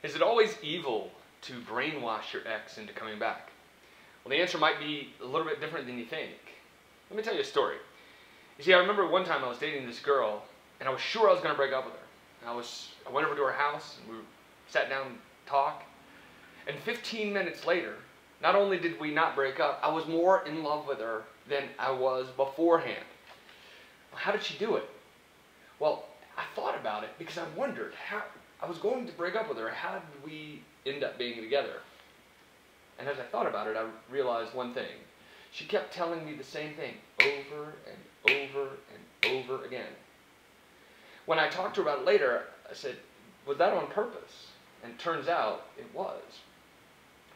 Is it always evil to brainwash your ex into coming back? Well, the answer might be a little bit different than you think. Let me tell you a story. You see, I remember one time I was dating this girl, and I was sure I was going to break up with her. I went over to her house, and we sat down and talked. And 15 minutes later, not only did we not break up, I was more in love with her than I was beforehand. How did she do it? Well, I thought about it because I wondered how I was going to break up with her. How did we end up being together? And as I thought about it, I realized one thing. She kept telling me the same thing over and over and over again. When I talked to her about it later, I said, was that on purpose? And it turns out it was.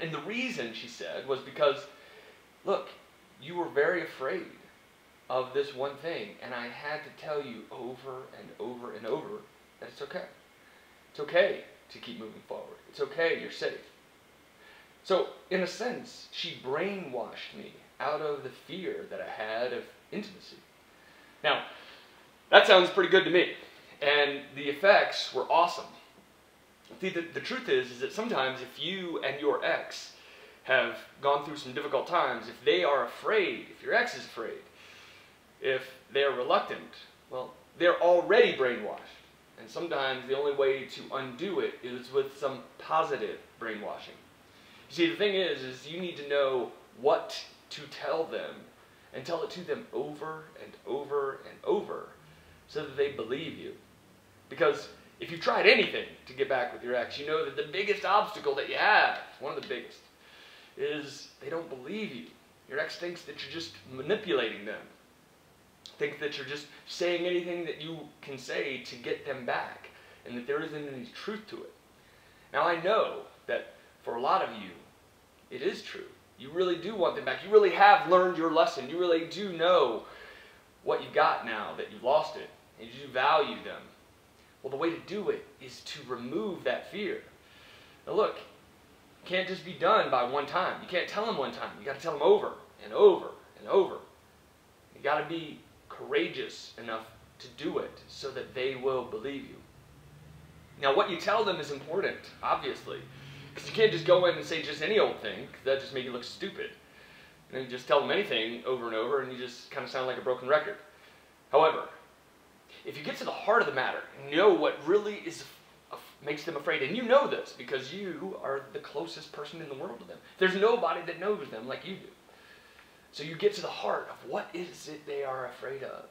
And the reason, she said, was because, look, you were very afraid of this one thing, and I had to tell you over and over and over that it's okay. It's okay to keep moving forward. It's okay, you're safe. So, in a sense, she brainwashed me out of the fear that I had of intimacy. Now, that sounds pretty good to me, and the effects were awesome. See, the truth is that sometimes if you and your ex have gone through some difficult times, if they are afraid, if your ex is afraid, if they are reluctant, well, they're already brainwashed. And sometimes the only way to undo it is with some positive brainwashing. You see, the thing is you need to know what to tell them and tell it to them over and over and over so that they believe you. Because if you've tried anything to get back with your ex, you know that the biggest obstacle that you have, one of the biggest, is they don't believe you. Your ex thinks that you're just manipulating them. Thinks that you're just saying anything that you can say to get them back, and that there isn't any truth to it. Now I know that for a lot of you, it is true. You really do want them back. You really have learned your lesson. You really do know what you've got now that you've lost it, and you do value them. Well, the way to do it is to remove that fear. Now look, it can't just be done by one time. You can't tell them one time. You got to tell them over and over and over. You got to be courageous enough to do it so that they will believe you. Now, what you tell them is important, obviously, because you can't just go in and say just any old thing, because that just makes you look stupid. And then you just tell them anything over and over, and you just kind of sound like a broken record. However, if you get to the heart of the matter, and know what really makes them afraid, and you know this because you are the closest person in the world to them. There's nobody that knows them like you do. So you get to the heart of what is it they are afraid of.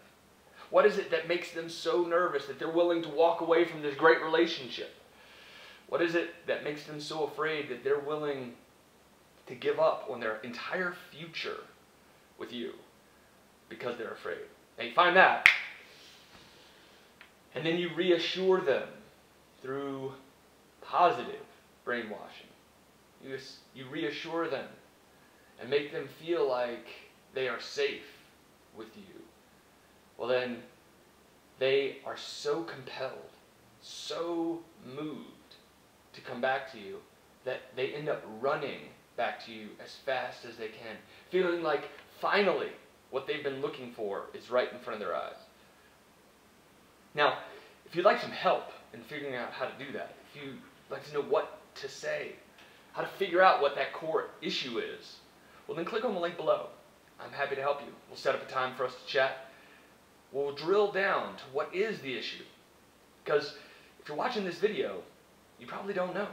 What is it that makes them so nervous that they're willing to walk away from this great relationship? What is it that makes them so afraid that they're willing to give up on their entire future with you because they're afraid? And you find that, and then you reassure them through positive brainwashing. You reassure them and make them feel like they are safe with you. Well then, they are so compelled, so moved to come back to you that they end up running back to you as fast as they can, feeling like finally what they've been looking for is right in front of their eyes. Now, if you'd like some help in figuring out how to do that, if you'd like to know what to say, how to figure out what that core issue is, well then click on the link below. I'm happy to help you. We'll set up a time for us to chat. We'll drill down to what is the issue. Because if you're watching this video, you probably don't know.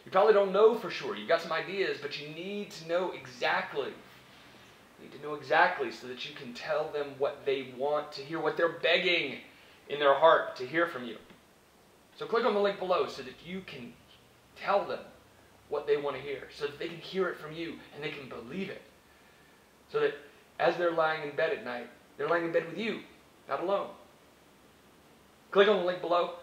You probably don't know for sure. You've got some ideas, but you need to know exactly. You need to know exactly so that you can tell them what they want to hear, what they're begging in their heart to hear from you. So click on the link below so that you can tell them what they want to hear, so that they can hear it from you and they can believe it. So that as they're lying in bed at night, they're lying in bed with you, not alone. Click on the link below.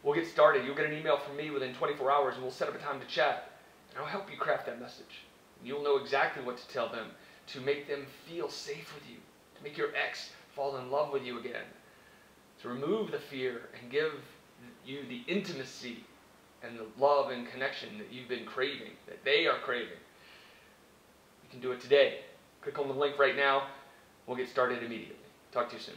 We'll get started. You'll get an email from me within 24 hours and we'll set up a time to chat. And I'll help you craft that message. You'll know exactly what to tell them to make them feel safe with you, to make your ex fall in love with you again, to remove the fear and give you the intimacy and the love and connection that you've been craving, that they are craving. You can do it today. Click on the link right now. We'll get started immediately. Talk to you soon.